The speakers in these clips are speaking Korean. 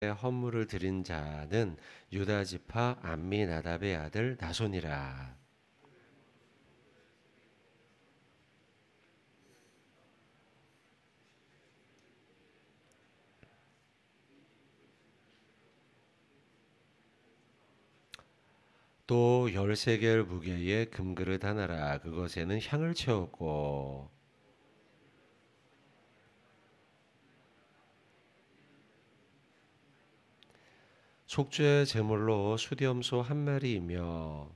헌물을 드린 자는 유다 지파 암미나답의 아들 나손이라. 또 13개의 무게의 금그릇 하나라. 그것에는 향을 채웠고 속죄 제물로 수렴소 한 마리이며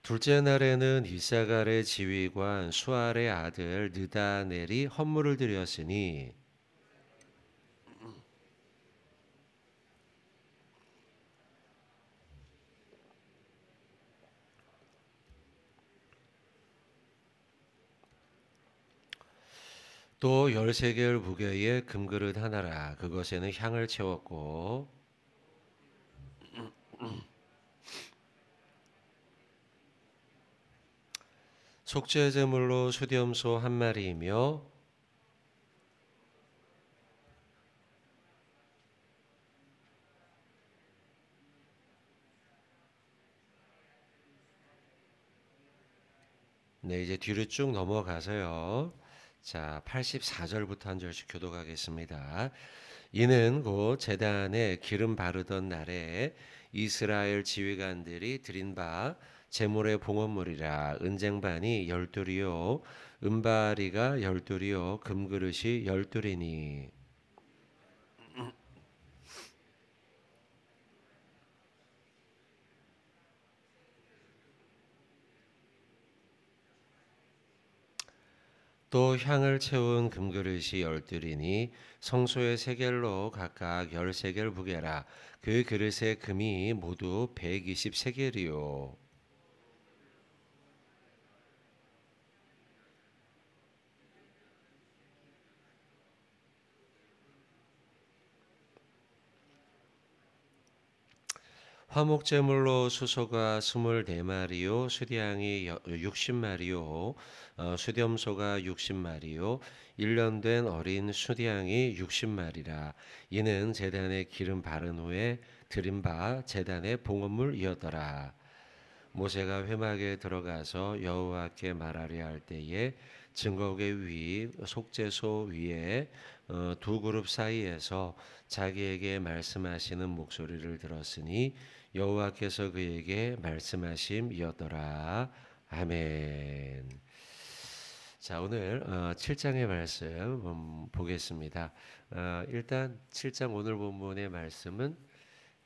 둘째 날에는 이사갈의 지휘관 수알의 아들 느다넬이 헌물을 드렸으니 또 13개의 무게의 금그릇 하나라. 그것에는 향을 채웠고 속죄 제물로 수렴소 한 마리이며 네, 이제 뒤로 쭉 넘어가서요. 자, 84절부터 한 절씩 교독하겠습니다. 이는 곧 제단에 기름 바르던 날에 이스라엘 지휘관들이 드린 바 제물의 봉헌물이라. 은쟁반이 12이요 은바리가 12이요 금그릇이 12이니 또 향을 채운 금그릇이 12이니 성소의 세겔로 각각 13겔 무게라. 그 그릇의 금이 모두 120세겔이요 화목제물로 수소가 24마리요 수량이 60마리요 수렴소가 60마리요 1년 된 어린 수량이 60마리라. 이는 제단에 기름 바른 후에 드린 바 제단의 봉헌물이었더라. 모세가 회막에 들어가서 여호와께 말하려 할 때에 증거계 위 속죄소 위에 두 그룹 사이에서 자기에게 말씀하시는 목소리를 들었으니 여호와께서 그에게 말씀하심이었더라. 아멘. 자, 오늘 7장의 말씀 보겠습니다. 일단 7장 오늘 본문의 말씀은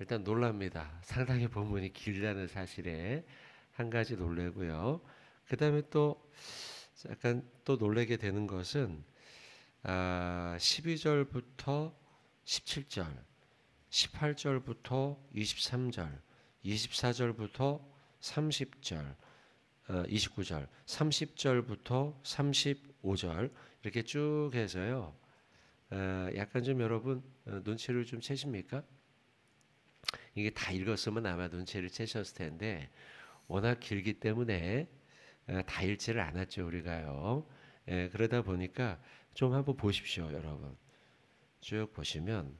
일단 놀랍니다. 상당히 본문이 길다는 사실에 한 가지 놀래고요. 그 다음에 또 약간 또 놀래게 되는 것은 12절부터 17절, 18절부터 23절, 24절부터 30절, 29절, 30절부터 35절 이렇게 쭉 해서요. 약간 좀 여러분 눈치를 좀 채십니까? 이게 다 읽었으면 아마 눈치를 채셨을 텐데 워낙 길기 때문에 다 읽지를 않았죠 우리가요. 그러다 보니까 좀 한번 보십시오 여러분. 쭉 보시면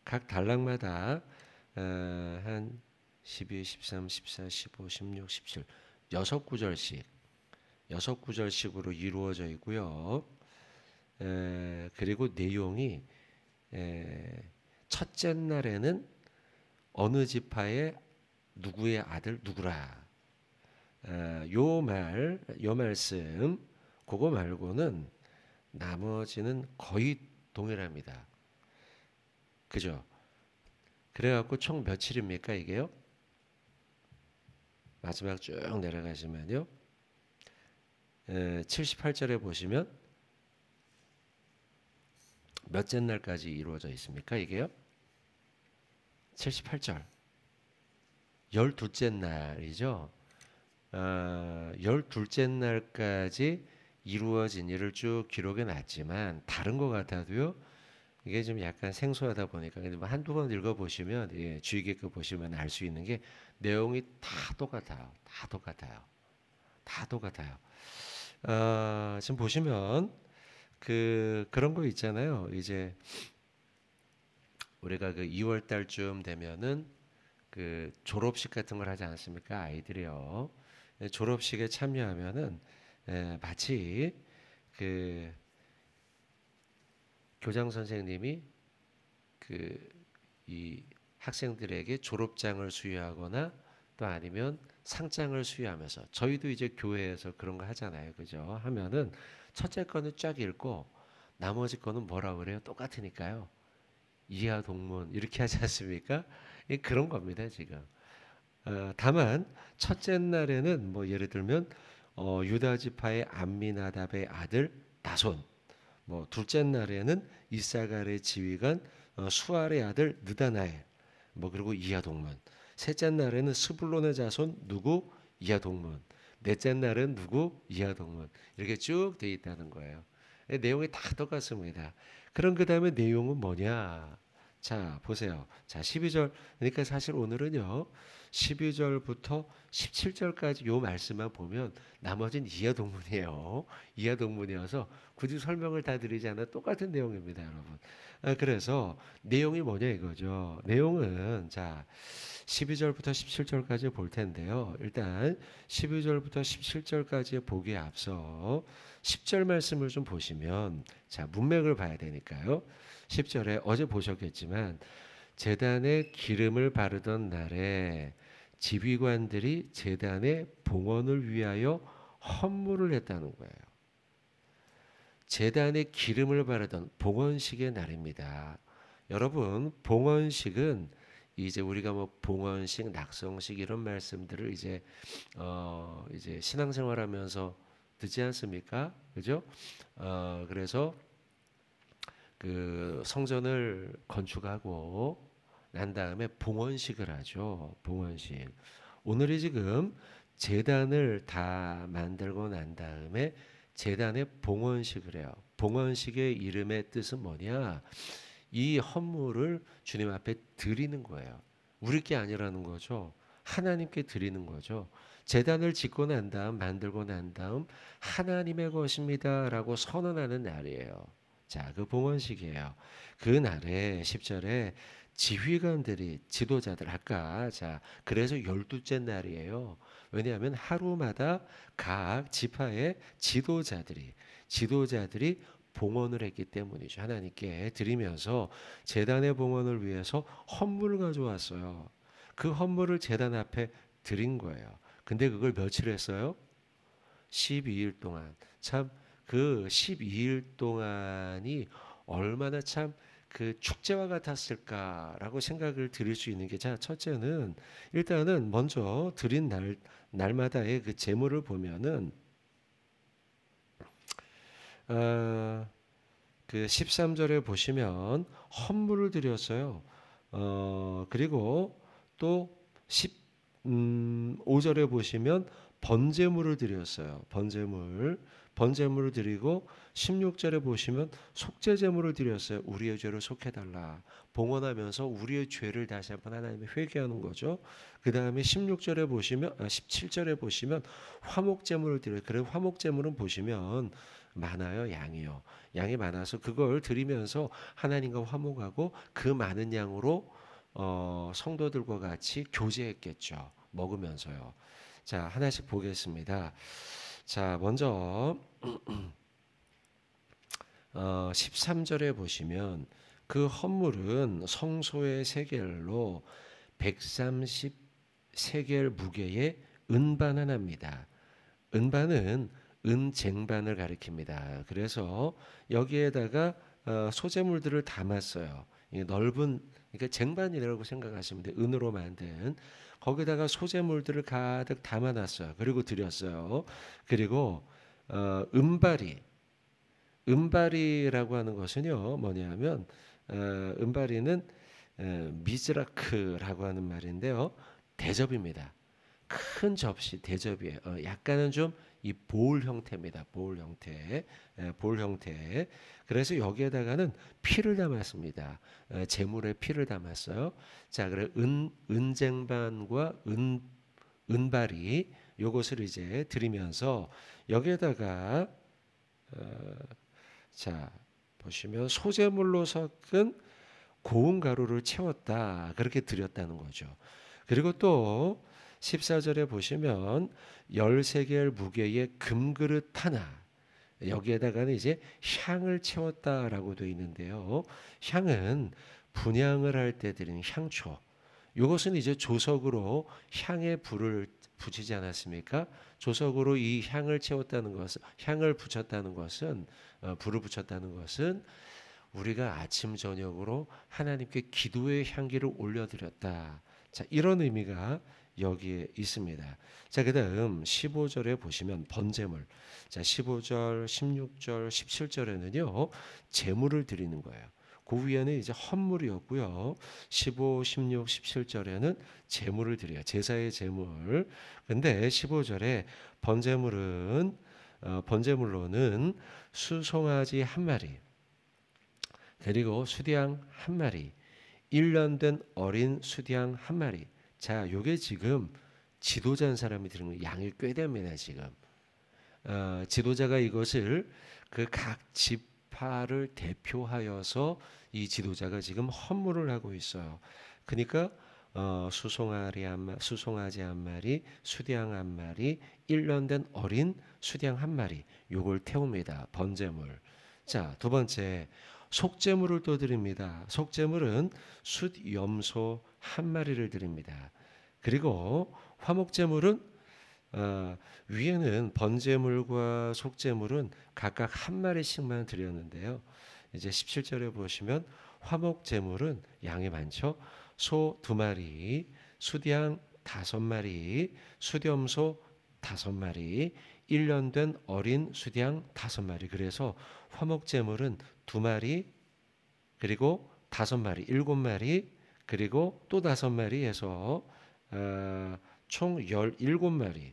각 단락마다 한 12, 13, 14, 15, 16, 17 여섯 구절씩 여섯 구절씩으로 이루어져 있고요. 그리고 내용이 첫째 날에는 어느 지파의 누구의 아들 누구라. 요 말씀 그거 말고는 나머지는 거의 동일합니다. 그죠? 그래갖고 총 며칠입니까 이게요? 마지막 쭉 내려가시면요. 78절에 보시면 몇째 날까지 이루어져 있습니까 이게요? 78절 12째 날이죠. 12째 날까지 이루어진 일을 쭉 기록해 놨지만 다른 것 같아도요. 이게 좀 약간 생소하다 보니까 근데 뭐 한두 번 읽어보시면 예, 주의 깊게 보시면 알 수 있는 게 내용이 다 똑같아요. 다 똑같아요. 다 똑같아요. 지금 보시면 그런 거 있잖아요. 이제 우리가 그 2월 달쯤 되면은 그 졸업식 같은 걸 하지 않습니까? 아이들이요. 졸업식에 참여하면은 마치 그 교장 선생님이 그 이 학생들에게 졸업장을 수여하거나 또 아니면 상장을 수여하면서 저희도 이제 교회에서 그런 거 하잖아요. 그죠? 하면은 첫째 거는 쫙 읽고 나머지 거는 뭐라 그래요? 똑같으니까요. 이하 동문 이렇게 하지 않습니까? 그런 겁니다, 지금. 다만 첫째 날에는 뭐 예를 들면 유다 지파의 암미나답의 아들 나손, 뭐 둘째 날에는 이사갈의 지휘관 수알의 아들 느다나엘, 뭐 그리고 이하동문. 셋째 날에는 스불론의 자손 누구 이하동문. 넷째 날은 누구 이하동문. 이렇게 쭉 돼 있다는 거예요. 내용이 다 똑같습니다. 그럼 그 다음에 내용은 뭐냐? 자 보세요. 자 12절 그러니까 사실 오늘은요 12절부터 17절까지 요 말씀만 보면 나머지는 이하동문이에요. 이하동문이어서 굳이 설명을 다 드리지 않아 똑같은 내용입니다, 여러분. 그래서 내용이 뭐냐 이거죠. 내용은 자 12절부터 17절까지 볼 텐데요. 일단 12절부터 17절까지 보기에 앞서 10절 말씀을 좀 보시면 자 문맥을 봐야 되니까요. 10절에 어제 보셨겠지만 제단에 기름을 바르던 날에 지휘관들이 제단의 봉헌을 위하여 헌물을 했다는 거예요. 제단에 기름을 바르던 봉헌식의 날입니다. 여러분, 봉헌식은 이제 우리가 뭐 봉헌식, 낙성식 이런 말씀들을 이제 신앙생활하면서 듣지 않습니까? 그죠? 그래서 그 성전을 건축하고 난 다음에 봉헌식을 하죠. 봉헌식. 오늘이 지금 제단을 다 만들고 난 다음에 제단의 봉헌식을 해요. 봉헌식의 이름의 뜻은 뭐냐? 이 헌물을 주님 앞에 드리는 거예요. 우리 게 아니라는 거죠. 하나님께 드리는 거죠. 제단을 짓고 난 다음 만들고 난 다음 하나님의 것입니다라고 선언하는 날이에요. 자, 그 봉헌식이에요. 그 날에 10절에 지휘관들이 지도자들 아까 자 그래서 12째 날이에요. 왜냐하면 하루마다 각 지파의 지도자들이 봉헌을 했기 때문이죠. 하나님께 드리면서 제단의 봉헌을 위해서 헌물을 가져왔어요. 그 헌물을 제단 앞에 드린 거예요. 근데 그걸 며칠 했어요? 12일 동안. 참 그 12일 동안이 얼마나 참 그 축제와 같았을까라고 생각을 드릴 수 있는 게 자, 첫째는 일단은 먼저 드린 날마다의 그 제물을 보면은 그 13절에 보시면 헌물을 드렸어요. 그리고 또 15절에 보시면 번제물을 드렸어요. 번제물을 드리고 16절에 보시면 속죄제물을 드렸어요. 우리의 죄를 속해달라. 봉헌하면서 우리의 죄를 다시 한번 하나님에 회개하는 거죠. 그 다음에 17절에 보시면 화목제물을 드려요. 그래 화목제물은 보시면 많아요. 양이 많아서 그걸 드리면서 하나님과 화목하고 그 많은 양으로 성도들과 같이 교제했겠죠. 먹으면서요. 자, 하나씩 보겠습니다. 자, 먼저 13절에 보시면 그 헌물은 성소의 세겔로 130세겔 무게의 은반 하나입니다. 은반은 은쟁반을 가리킵니다. 그래서 여기에다가 소재물들을 담았어요. 넓은 그러니까 쟁반이라고 생각하시면 돼요. 은으로 만든 거기다가 소재물들을 가득 담아놨어요. 그리고 드렸어요. 그리고 은발이라고 하는 것은요 뭐냐면 은발이는 미즈라크라고 하는 말인데요 대접입니다. 큰 접시, 대접이에요. 약간은 좀 이 볼 형태입니다. 볼 형태, 볼 형태. 그래서 여기에다가는 피를 담았습니다. 제물의 피를 담았어요. 자, 그래 은쟁반과 은발이 요것을 이제 드리면서 여기에다가 자 보시면 소재물로 섞은 고운 가루를 채웠다. 그렇게 드렸다는 거죠. 그리고 또 14절에 보시면 13개의 무게의 금그릇 하나 여기에다가는 이제 향을 채웠다라고 되어 있는데요. 향은 분향을 할 때 드리는 향초. 이것은 이제 조석으로 향에 불을 붙이지 않았습니까? 조석으로 이 향을 채웠다는 것은 향을 붙였다는 것은 불을 붙였다는 것은 우리가 아침 저녁으로 하나님께 기도의 향기를 올려드렸다. 자, 이런 의미가 여기에 있습니다. 자, 그다음 15절에 보시면 번제물. 자, 15절, 16절, 17절에는요. 제물을 드리는 거예요. 그 위에는 이제 헌물이었고요. 15, 16, 17절에는 제물을 드려요. 제사의 제물. 근데 15절에 번제물로는 수송아지 한 마리, 그리고 수양 한 마리, 1년 된 어린 수양 한 마리. 자, 요게 지금 지도자인 사람이 드는 거 양이 꽤 됩니다, 지금. 지도자가 이것을 그 각 지파를 대표하여서 이 지도자가 지금 헌물을 하고 있어요. 그러니까 수송아지 한 마리, 수양 한 마리, 1년 된 어린 수양 한 마리. 요걸 태웁니다. 번제물. 자, 두 번째 속제물을 또 드립니다. 속제물은 숫염소 한 마리를 드립니다. 그리고 화목제물은 위에는 번제물과 속제물은 각각 한 마리씩만 드렸는데요. 이제 17절에 보시면 화목제물은 양이 많죠. 소 2마리, 수양 5마리, 숫염소 5마리, 1년 된 어린 수양 5마리. 그래서 화목제물은 2마리, 그리고 5마리, 7마리, 그리고 또 5마리 해서 총 17마리.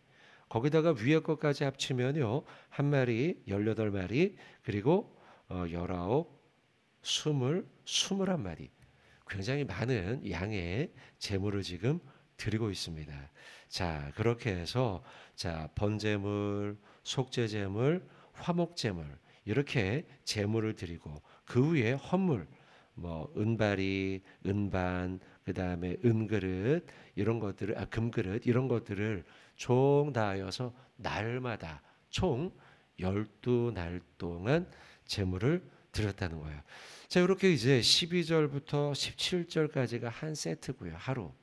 거기다가 위에 것까지 합치면요. 한 마리, 18마리, 그리고 19, 20, 21마리. 굉장히 많은 양의 제물을 지금 드리고 있습니다. 자, 그렇게 해서 자, 번제물, 속죄제물, 화목제물 이렇게 제물을 드리고 그 위에 헌물 뭐 은발이, 은반, 그다음에 은그릇 이런 것들을 금그릇 이런 것들을 총 다하여서 날마다 총 12날 동안 제물을 드렸다는 거예요. 자, 이렇게 이제 12절부터 17절까지가 한 세트고요. 하루.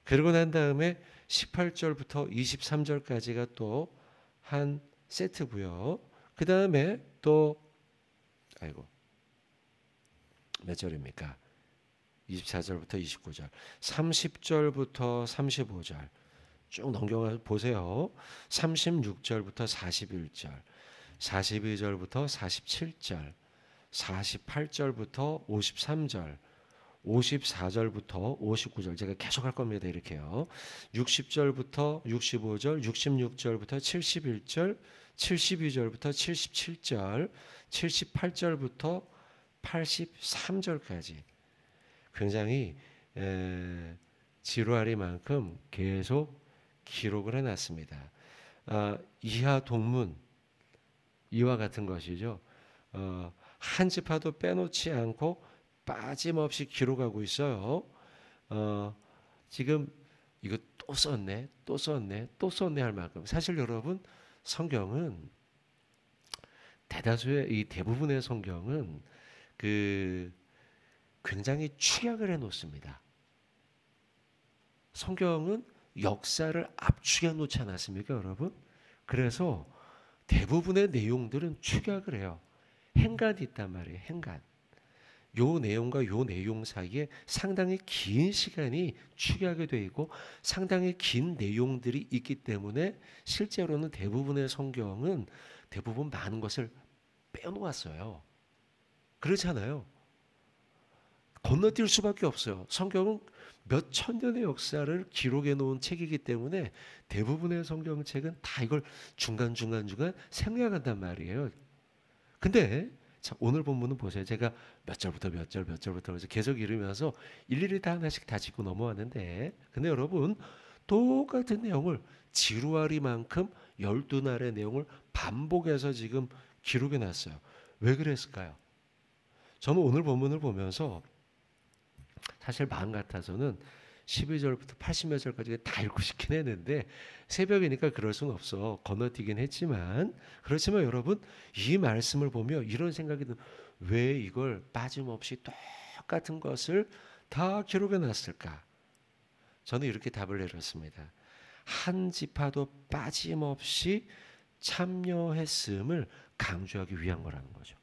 그러고 난 다음에 18절부터 23절까지가 또 한 세트고요. 그다음에 또 몇 절입니까? 24절부터 29절, 30절부터 35절 쭉 넘겨가 보세요. 36절부터 41절, 42절부터 47절, 48절부터 53절, 54절부터 59절 제가 계속 할 겁니다. 이렇게요. 60절부터 65절, 66절부터 71절, 72절부터 77절, 78절부터 83절까지 굉장히 지루하리만큼 계속 기록을 해놨습니다. 이하 동문 이와 같은 것이죠. 한 지파도 빼놓지 않고 빠짐없이 기록하고 있어요. 지금 이거 또 썼네, 또 썼네, 또 썼네 할 만큼 사실 여러분 성경은 이 대부분의 성경은 굉장히 축약을 해놓습니다. 성경은 역사를 압축해 놓지 않았습니까, 여러분? 그래서 대부분의 내용들은 축약을 해요. 행간이 있단 말이에요. 행간. 요 내용과 요 내용 사이에 상당히 긴 시간이 축약이 되어 있고 상당히 긴 내용들이 있기 때문에 실제로는 대부분의 성경은 대부분 많은 것을 빼놓았어요. 그렇잖아요. 건너뛸 수밖에 없어요. 성경은 몇 천 년의 역사를 기록해 놓은 책이기 때문에 대부분의 성경책은 다 이걸 중간중간 생략한단 말이에요. 근데 자, 오늘 본문은 보세요. 제가 몇 절부터 몇 절부터 계속 읽으면서 일일이 다 하나씩 다 짚고 넘어왔는데, 근데 여러분 똑같은 내용을 지루하리만큼 12날의 내용을 반복해서 지금 기록해 놨어요. 왜 그랬을까요? 저는 오늘 본문을 보면서 사실 마음 같아서는 12절부터 80몇 절까지 다 읽고 싶긴 했는데 새벽이니까 그럴 수는 없어. 건너뛰긴 했지만, 그렇지만 여러분 이 말씀을 보며 이런 생각이 든, 왜 이걸 빠짐없이 똑같은 것을 다 기록해 놨을까? 저는 이렇게 답을 내렸습니다. 한 지파도 빠짐없이 참여했음을 강조하기 위한 거라는 거죠.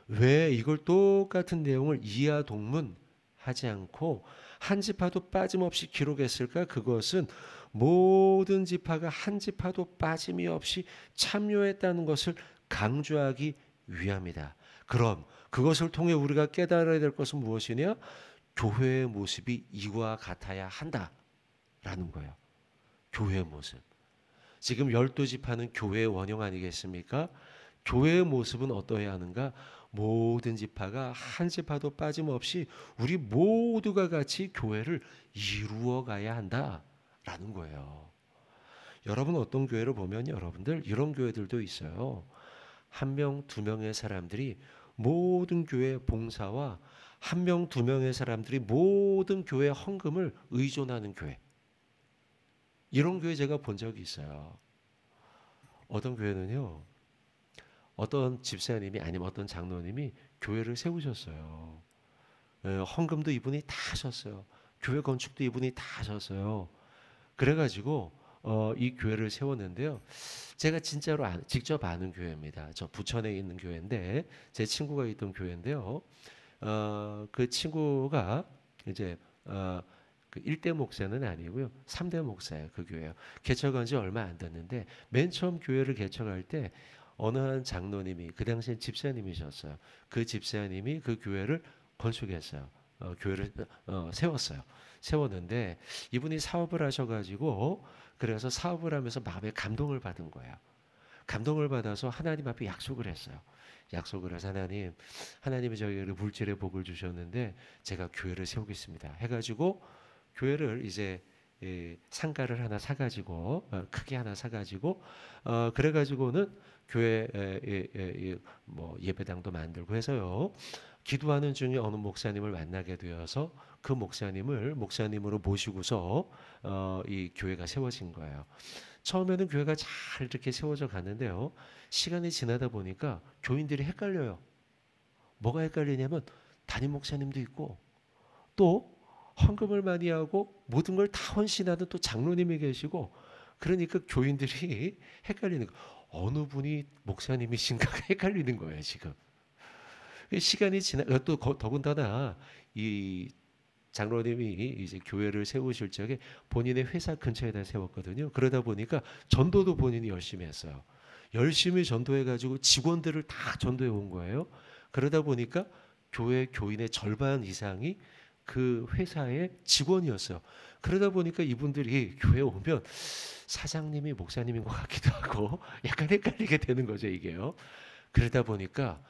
왜 이걸 똑같은 내용을 이하동문 하지 않고 한 지파도 빠짐없이 기록했을까? 그것은 모든 지파가 한 지파도 빠짐이 없이 참여했다는 것을 강조하기 위함이다. 그럼 그것을 통해 우리가 깨달아야 될 것은 무엇이냐? 교회의 모습이 이와 같아야 한다라는 거예요. 교회의 모습. 지금 12지파는 교회의 원형 아니겠습니까? 교회의 모습은 어떠해야 하는가? 모든 지파가 한 지파도 빠짐없이 우리 모두가 같이 교회를 이루어 가야 한다라는 거예요. 여러분 어떤 교회를 보면 여러분들 이런 교회들도 있어요. 한 명, 두 명의 사람들이 모든 교회 봉사와 한 명, 두 명의 사람들이 모든 교회 헌금을 의존하는 교회. 이런 교회 제가 본 적이 있어요. 어떤 교회는요. 어떤 집사님이 아니면 어떤 장로님이 교회를 세우셨어요. 헌금도 이분이 다 하셨어요. 교회 건축도 이분이 다 하셨어요. 그래가지고 이 교회를 세웠는데요. 제가 진짜로 직접 아는 교회입니다. 저 부천에 있는 교회인데 제 친구가 있던 교회인데요. 그 친구가 이제 그 1대 목사는 아니고요. 3대 목사예요. 그 교회요. 개척한 지 얼마 안 됐는데 맨 처음 교회를 개척할 때 어느 한 장로님이 그 당시엔 집사님이셨어요. 그 집사님이 그 교회를 건축했어요. 교회를 세웠어요. 세웠는데 이분이 사업을 하셔가지고 그래서 사업을 하면서 마음에 감동을 받은 거예요. 감동을 받아서 하나님 앞에 약속을 했어요. 약속을 해서 하나님이 저희에게 물질의 복을 주셨는데 제가 교회를 세우겠습니다. 해가지고 교회를 이제 상가를 하나 사가지고 크게 하나 사가지고 그래가지고는 교회 뭐 예배당도 만들고 해서요. 기도하는 중에 어느 목사님을 만나게 되어서 그 목사님을 목사님으로 모시고서 이 교회가 세워진 거예요. 처음에는 교회가 잘 이렇게 세워져 갔는데요. 시간이 지나다 보니까 교인들이 헷갈려요. 뭐가 헷갈리냐면 담임 목사님도 있고 또 헌금을 많이 하고 모든 걸 다 헌신하는 또 장로님이 계시고 그러니까 교인들이 헷갈리는 거예요. 어느 분이 목사님이신가가 헷갈리는 거예요, 지금. 시간이 또 더군다나 이 장로님이 이제 교회를 세우실 적에 본인의 회사 근처에다 세웠거든요. 그러다 보니까 전도도 본인이 열심히 했어요. 열심히 전도해가지고 직원들을 다 전도해 온 거예요. 그러다 보니까 교회 교인의 절반 이상이 그 회사의 직원이었어요. 그러다 보니까 이분들이 교회에 오면 사장님이 목사님인 것 같기도 하고 약간 헷갈리게 되는 거죠, 이게요. 그러다 보니까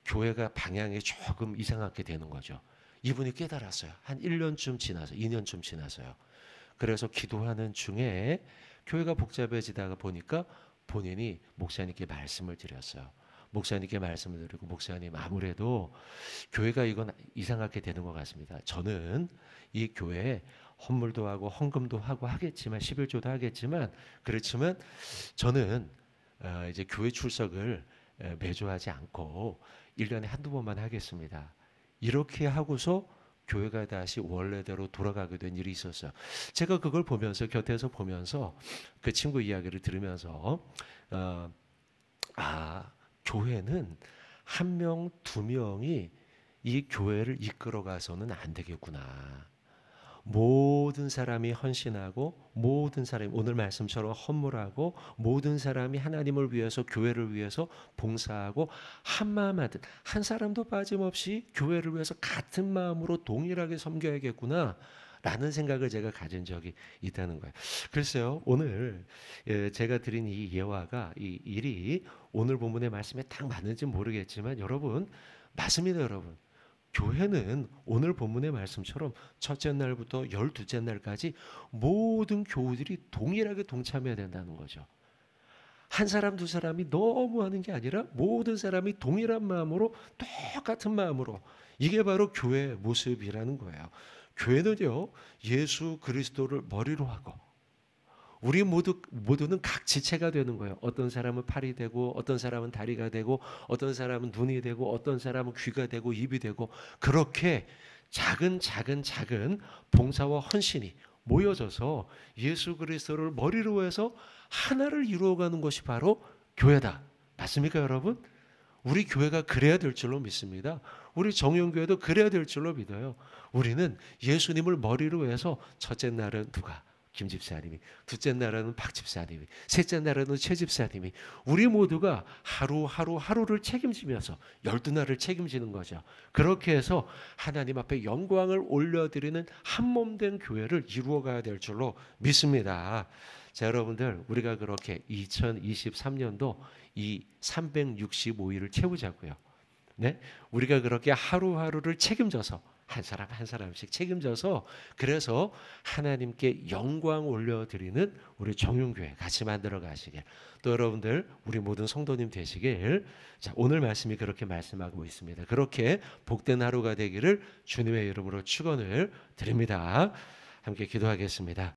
교회가 방향이 조금 이상하게 되는 거죠. 이분이 깨달았어요. 한 1년쯤 지나서 2년쯤 지나서요. 그래서 기도하는 중에 교회가 복잡해지다가 보니까 본인이 목사님께 말씀을 드렸어요. 목사님께 말씀을 드리고 목사님 아무래도 교회가 이건 이상하게 되는 것 같습니다. 저는 이 교회에 헌물도 하고 헌금도 하고 하겠지만 11조도 하겠지만 그렇지만 저는 이제 교회 출석을 매주 하지 않고 1년에 한두 번만 하겠습니다. 이렇게 하고서 교회가 다시 원래대로 돌아가게 된 일이 있었어요. 제가 그걸 보면서 곁에서 보면서 그 친구 이야기를 들으면서 교회는 한 명, 두 명이 이 교회를 이끌어 가서는 안 되겠구나. 모든 사람이 헌신하고 모든 사람이 오늘 말씀처럼 헌물하고 모든 사람이 하나님을 위해서 교회를 위해서 봉사하고 한 마음 하듯 한 사람도 빠짐없이 교회를 위해서 같은 마음으로 동일하게 섬겨야겠구나 라는 생각을 제가 가진 적이 있다는 거예요. 글쎄요, 오늘 제가 드린 이 예화가, 이 일이 오늘 본문의 말씀에 딱 맞는지 모르겠지만 여러분, 맞습니다, 여러분. 교회는 오늘 본문의 말씀처럼 첫째 날부터 12째 날까지 모든 교우들이 동일하게 동참해야 된다는 거죠. 한 사람 두 사람이 너무 하는 게 아니라 모든 사람이 동일한 마음으로, 똑같은 마음으로, 이게 바로 교회의 모습이라는 거예요. 교회는요, 예수 그리스도를 머리로 하고 우리 모두는 각 지체가 되는 거예요. 어떤 사람은 팔이 되고, 어떤 사람은 다리가 되고, 어떤 사람은 눈이 되고, 어떤 사람은 귀가 되고, 입이 되고, 그렇게 작은 봉사와 헌신이 모여져서 예수 그리스도를 머리로 해서 하나를 이루어가는 것이 바로 교회다. 맞습니까, 여러분? 우리 교회가 그래야 될 줄로 믿습니다. 우리 정용교회도 그래야 될 줄로 믿어요. 우리는 예수님을 머리로 해서 첫째 날은 누가? 김 집사님이, 둘째 날은 박 집사님이, 셋째 날은 최 집사님이, 우리 모두가 하루를 책임지면서 12날을 책임지는 거죠. 그렇게 해서 하나님 앞에 영광을 올려드리는 한몸된 교회를 이루어가야 될 줄로 믿습니다. 자, 여러분들, 우리가 그렇게 2023년도 이 365일을 채우자고요. 네? 우리가 그렇게 하루하루를 책임져서 한 사람 한 사람씩 책임져서, 그래서 하나님께 영광 올려드리는 우리 정용교회 같이 만들어 가시길, 또 여러분들 우리 모든 성도님 되시길, 자, 오늘 말씀이 그렇게 말씀하고 있습니다. 그렇게 복된 하루가 되기를 주님의 이름으로 축원을 드립니다. 함께 기도하겠습니다.